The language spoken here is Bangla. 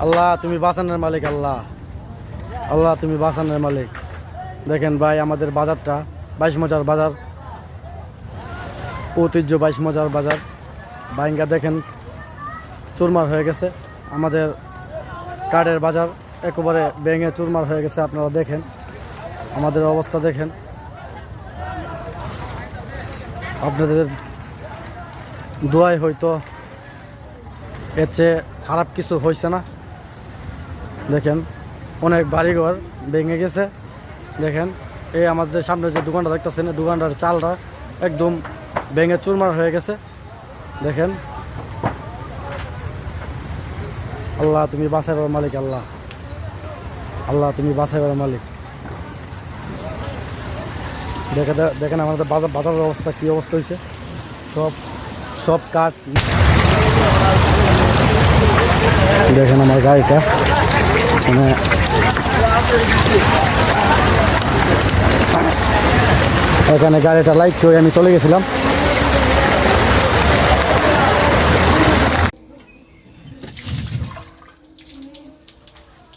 আল্লাহ তুমি বাঁচানোর মালিক। আল্লাহ আল্লাহ তুমি বাঁচানোর মালিক। দেখেন ভাই আমাদের বাজারটা 22 মজার বাজার, ঐতিহ্য 22 মজার বাজার বাইঙ্গা দেখেন চুরমার হয়ে গেছে। আমাদের কাঠের বাজার একেবারে ভেঙে চুরমার হয়ে গেছে। আপনারা দেখেন আমাদের অবস্থা দেখেন। আপনাদের দোয়ায় হয়তো এর চেয়ে খারাপ কিছু হয়েছে না। দেখেন অনেক বাড়িঘর ভেঙে গেছে। দেখেন এই আমাদের সামনে যে দোকানটা দেখতেছেন, দোকানটার চালটা একদম ভেঙে চুরমার হয়ে গেছে। দেখেন আল্লাহ তুমি বাঁচাইবার মালিক। আল্লাহ আল্লাহ তুমি বাঁচাইবার মালিক। দেখেন আমাদের বাজারের অবস্থা কি অবস্থা হয়েছে। সব সব কাঠ। দেখেন আমার গাড়িটা মানে এখানে গাড়িটা লাইক করে আমি চলে গেছিলাম।